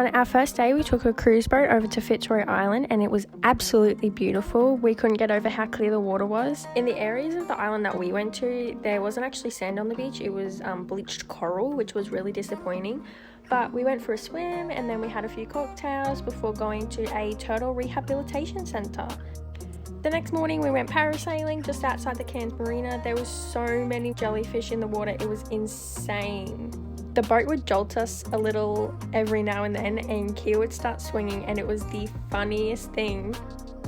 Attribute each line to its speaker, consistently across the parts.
Speaker 1: On our first day, we took a cruise boat over to Fitzroy Island and it was absolutely beautiful. We couldn't get over how clear the water was. In the areas of the island that we went to, there wasn't actually sand on the beach. It was bleached coral, which was really disappointing. But we went for a swim and then we had a few cocktails before going to a Turtle Rehabilitation Centre. The next morning we went parasailing just outside the Cairns Marina. There was so many jellyfish in the water, it was insane. The boat would jolt us a little every now and then and Kia would start swinging and it was the funniest thing.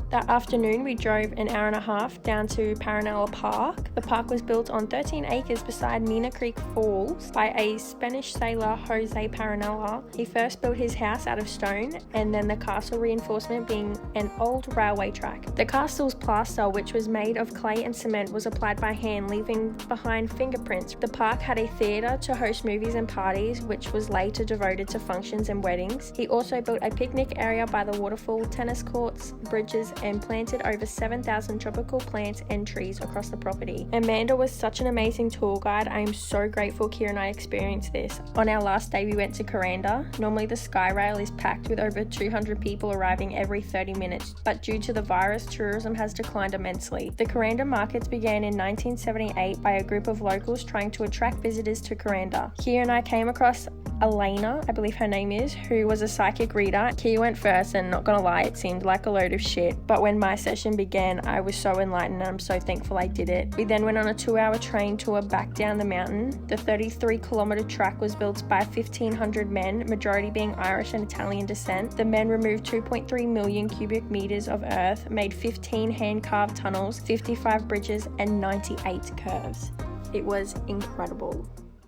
Speaker 1: That afternoon we drove an hour and a half down to Paronella Park. The park was built on 13 acres beside Mina Creek Falls by a Spanish sailor, Jose Paronella. He first built his house out of stone and then the castle reinforcement being an old railway track. The castle's plaster, which was made of clay and cement, was applied by hand, leaving behind fingerprints. The park had a theatre to host movies and parties, which was later devoted to functions and weddings. He also built a picnic area by the waterfall, tennis courts, bridges, and planted over 7,000 tropical plants and trees across the property. Amanda was such an amazing tour guide. I am so grateful Kia and I experienced this. On our last day we went to Kuranda. Normally the Skyrail is packed with over 200 people arriving every 30 minutes, but due to the virus, tourism has declined immensely. The Kuranda markets began in 1978 by a group of locals trying to attract visitors to Kuranda. Kia and I came across Elena, I believe her name is, who was a psychic reader. Kia went first and not gonna lie, it seemed like a load of shit. But when my session began, I was so enlightened and I'm so thankful I did it. We then went on a 2-hour train tour back down the mountain. The 33-kilometer track was built by 1,500 men, majority being Irish and Italian descent. The men removed 2.3 million cubic meters of earth, made 15 hand-carved tunnels, 55 bridges and 98 curves. It was incredible.